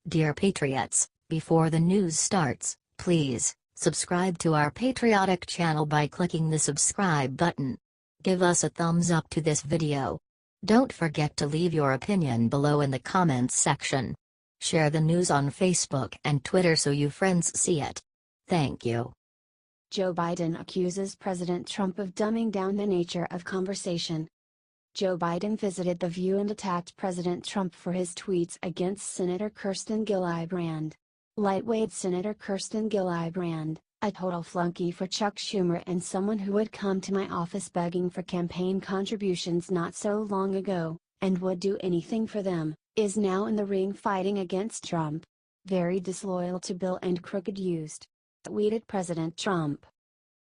Dear Patriots, before the news starts, please subscribe to our patriotic channel by clicking the subscribe button. Give us a thumbs up to this video. Don't forget to leave your opinion below in the comments section. Share the news on Facebook and Twitter so you friends see it. Thank you. Joe Biden accuses President Trump of dumbing down the nature of conversation. Joe Biden visited The View and attacked President Trump for his tweets against Senator Kirsten Gillibrand. Lightweight Senator Kirsten Gillibrand, a total flunky for Chuck Schumer and someone who would come to my office begging for campaign contributions not so long ago, and would do anything for them, is now in the ring fighting against Trump. Very disloyal to Bill and crooked used. Tweeted President Trump.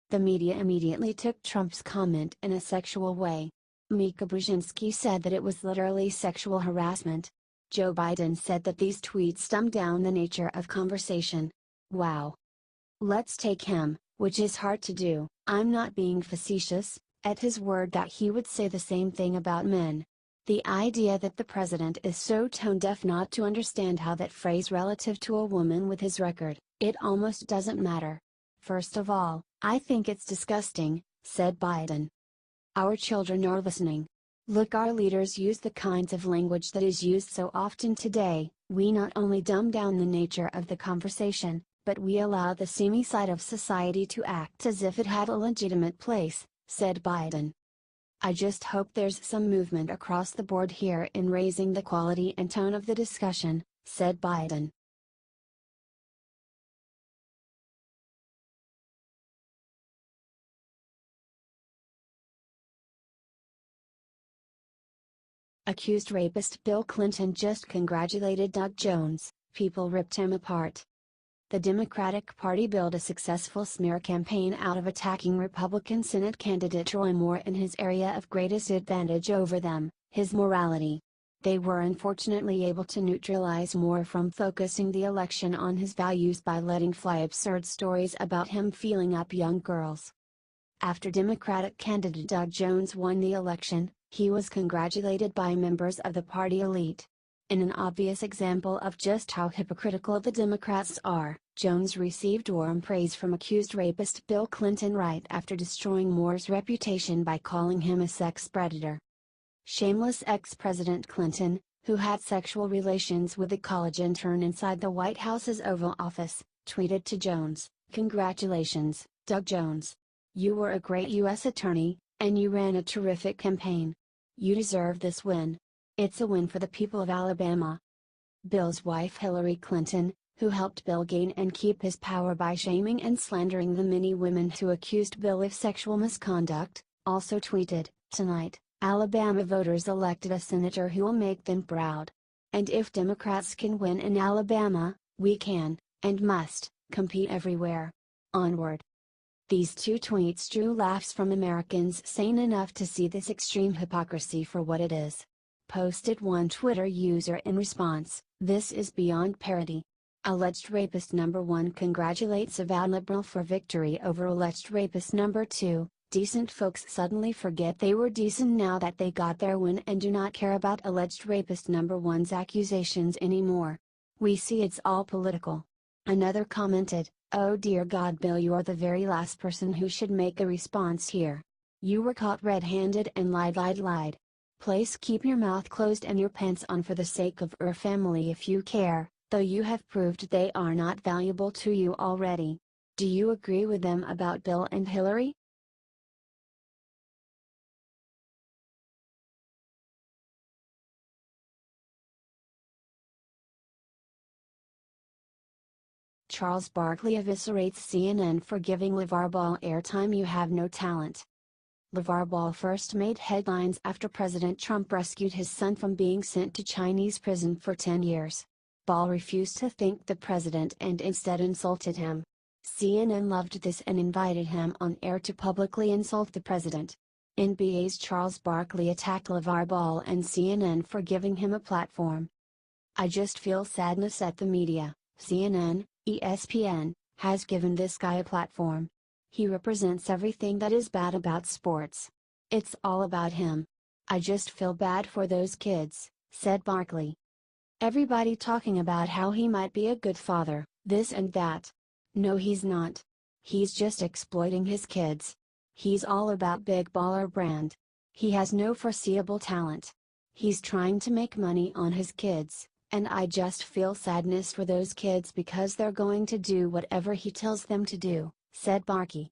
The media immediately took Trump's comment in a sexual way. Mika Brzezinski said that it was literally sexual harassment. Joe Biden said that these tweets dumb down the nature of conversation. Wow. Let's take him, which is hard to do, I'm not being facetious, at his word that he would say the same thing about men. The idea that the president is so tone deaf not to understand how that phrase relative to a woman with his record, it almost doesn't matter. First of all, I think it's disgusting, said Biden. Our children are listening. Look, our leaders use the kinds of language that is used so often today. We not only dumb down the nature of the conversation, but we allow the seamy side of society to act as if it had a legitimate place, said Biden. I just hope there's some movement across the board here in raising the quality and tone of the discussion, said Biden. Accused rapist Bill Clinton just congratulated Doug Jones, people ripped him apart. The Democratic Party built a successful smear campaign out of attacking Republican Senate candidate Roy Moore in his area of greatest advantage over them, his morality. They were unfortunately able to neutralize Moore from focusing the election on his values by letting fly absurd stories about him feeling up young girls. After Democratic candidate Doug Jones won the election, he was congratulated by members of the party elite. In an obvious example of just how hypocritical the Democrats are, Jones received warm praise from accused rapist Bill Clinton right after destroying Moore's reputation by calling him a sex predator. Shameless ex-President Clinton, who had sexual relations with a college intern inside the White House's Oval Office, tweeted to Jones, "Congratulations, Doug Jones. You were a great U.S. attorney, and you ran a terrific campaign. You deserve this win. It's a win for the people of Alabama." Bill's wife Hillary Clinton, who helped Bill gain and keep his power by shaming and slandering the many women who accused Bill of sexual misconduct, also tweeted, "Tonight, Alabama voters elected a senator who will make them proud. And if Democrats can win in Alabama, we can, and must, compete everywhere. Onward." These two tweets drew laughs from Americans sane enough to see this extreme hypocrisy for what it is. Posted one Twitter user in response, "This is beyond parody. Alleged rapist number 1 congratulates avowed liberal for victory over alleged rapist number 2. Decent folks suddenly forget they were decent now that they got their win and do not care about alleged rapist number 1's accusations anymore. We see it's all political." Another commented, "Oh dear God, Bill, you're the very last person who should make a response here. You were caught red-handed and lied. Please keep your mouth closed and your pants on for the sake of your family if you care, though you have proved they are not valuable to you already. Do you agree with them about Bill and Hillary?" Charles Barkley eviscerates CNN for giving LeVar Ball airtime. "You have no talent." LeVar Ball first made headlines after President Trump rescued his son from being sent to Chinese prison for 10 years. Ball refused to thank the president and instead insulted him. CNN loved this and invited him on air to publicly insult the president. NBA's Charles Barkley attacked LeVar Ball and CNN for giving him a platform. "I just feel sadness at the media. CNN, ESPN, has given this guy a platform. He represents everything that is bad about sports. It's all about him. I just feel bad for those kids," said Barkley. Everybody talking about how he might be a good father, this and that. No, he's not. He's just exploiting his kids. He's all about big baller brand. He has no foreseeable talent. He's trying to make money on his kids, and I just feel sadness for those kids because they're going to do whatever he tells them to do, said Barkey.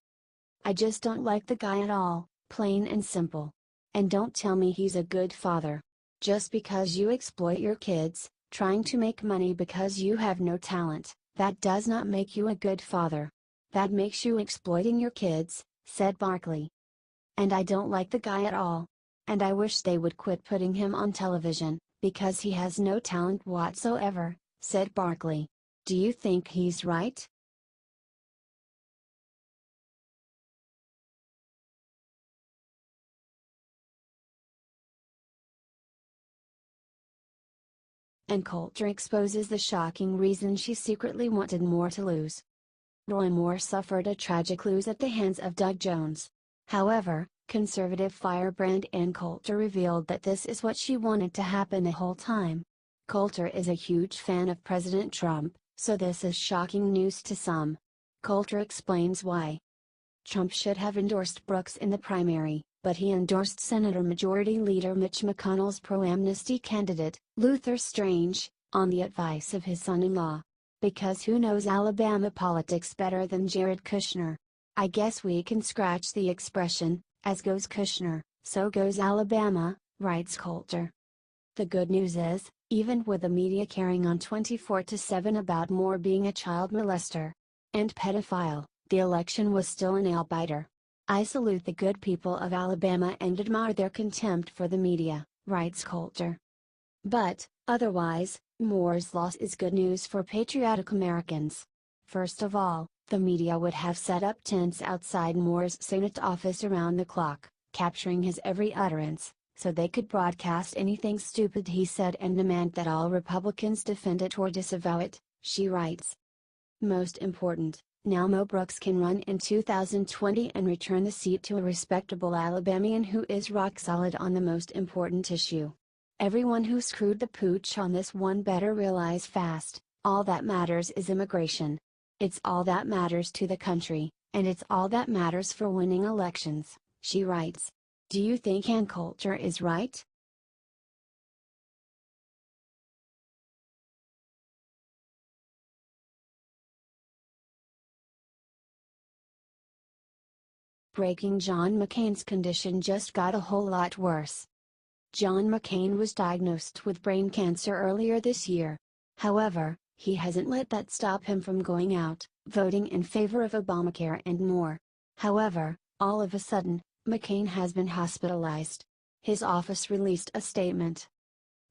I just don't like the guy at all, plain and simple. And don't tell me he's a good father. Just because you exploit your kids, trying to make money because you have no talent, that does not make you a good father. That makes you exploiting your kids, said Barkley. And I don't like the guy at all. And I wish they would quit putting him on television, because he has no talent whatsoever, said Barkley. Do you think he's right? And Coulter exposes the shocking reason she secretly wanted Moore to lose. Roy Moore suffered a tragic lose at the hands of Doug Jones. However, conservative firebrand Ann Coulter revealed that this is what she wanted to happen the whole time. Coulter is a huge fan of President Trump, so this is shocking news to some. Coulter explains why. Trump should have endorsed Brooks in the primary, but he endorsed Senator Majority Leader Mitch McConnell's pro-amnesty candidate, Luther Strange, on the advice of his son-in-law. Because who knows Alabama politics better than Jared Kushner? I guess we can scratch the expression, as goes Kushner, so goes Alabama, writes Coulter. The good news is, even with the media carrying on 24/7 about Moore being a child molester and pedophile, the election was still a nail-biter. I salute the good people of Alabama and admire their contempt for the media, writes Coulter. But, otherwise, Moore's loss is good news for patriotic Americans. First of all, the media would have set up tents outside Moore's Senate office around the clock, capturing his every utterance, so they could broadcast anything stupid he said and demand that all Republicans defend it or disavow it, she writes. Most important, now Mo Brooks can run in 2020 and return the seat to a respectable Alabamian who is rock solid on the most important issue. Everyone who screwed the pooch on this one better realize fast, all that matters is immigration. It's all that matters to the country, and it's all that matters for winning elections, she writes. Do you think Ann Coulter is right? Breaking: John McCain's condition just got a whole lot worse. John McCain was diagnosed with brain cancer earlier this year. However, he hasn't let that stop him from going out, voting in favor of Obamacare and more. However, all of a sudden, McCain has been hospitalized. His office released a statement.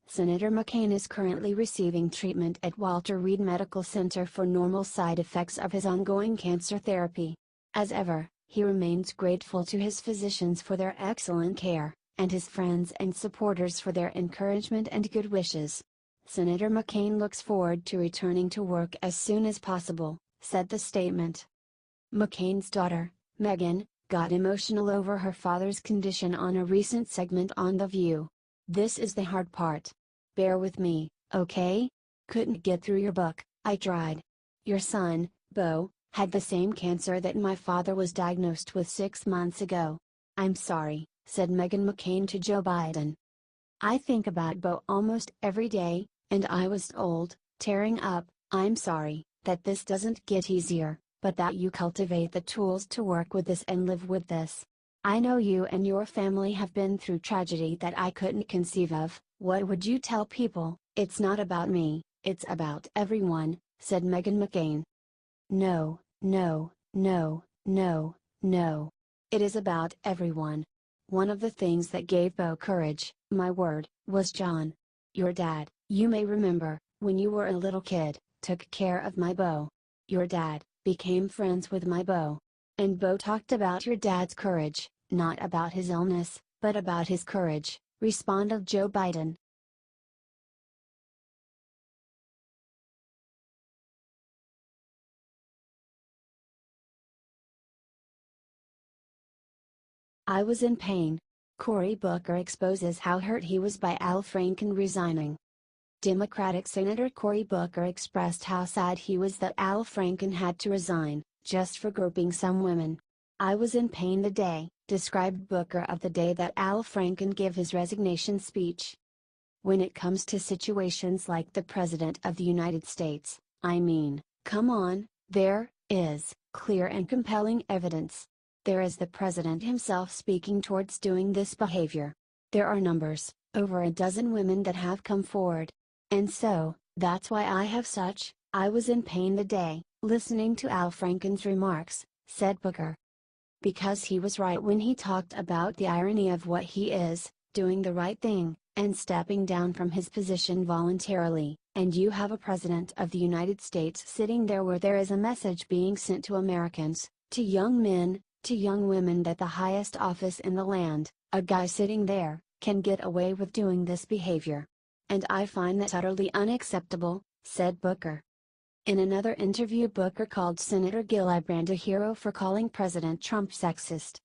Senator McCain is currently receiving treatment at Walter Reed Medical Center for normal side effects of his ongoing cancer therapy. As ever, he remains grateful to his physicians for their excellent care, and his friends and supporters for their encouragement and good wishes. Senator McCain looks forward to returning to work as soon as possible, said the statement. McCain's daughter, Meghan, got emotional over her father's condition on a recent segment on The View. This is the hard part. Bear with me, okay? Couldn't get through your book, I tried. Your son, Beau, had the same cancer that my father was diagnosed with 6 months ago. I'm sorry, said Meghan McCain to Joe Biden. I think about Beau almost every day, and I was told, tearing up, I'm sorry, that this doesn't get easier, but that you cultivate the tools to work with this and live with this. I know you and your family have been through tragedy that I couldn't conceive of. What would you tell people? It's not about me, it's about everyone, said Meghan McCain. No, no, no, no, no. It is about everyone. One of the things that gave Beau courage, my word, was John. Your dad, you may remember, when you were a little kid, took care of my Beau. Your dad became friends with my Beau. And Beau talked about your dad's courage, not about his illness, but about his courage, responded Joe Biden. I was in pain. Cory Booker exposes how hurt he was by Al Franken resigning. Democratic Senator Cory Booker expressed how sad he was that Al Franken had to resign, just for groping some women. "I was in pain the day," described Booker, of the day that Al Franken gave his resignation speech. "When it comes to situations like the President of the United States, I mean, come on, there is clear and compelling evidence. There is the President himself speaking towards doing this behavior. There are numbers, over a dozen women that have come forward. And so, that's why I was in pain the day, listening to Al Franken's remarks," said Booker. Because he was right when he talked about the irony of what he is, doing the right thing, and stepping down from his position voluntarily, and you have a President of the United States sitting there where there is a message being sent to Americans, to young men, to young women, that the highest office in the land, a guy sitting there, can get away with doing this behavior. And I find that utterly unacceptable," said Booker. In another interview, Booker called Senator Gillibrand a hero for calling President Trump sexist.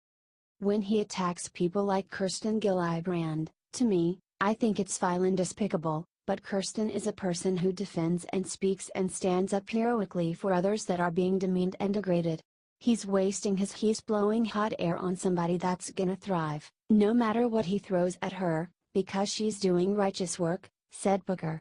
"When he attacks people like Kirsten Gillibrand, to me, I think it's vile and despicable, but Kirsten is a person who defends and speaks and stands up heroically for others that are being demeaned and degraded. He's blowing hot air on somebody that's gonna thrive, no matter what he throws at her, because she's doing righteous work," said Booker.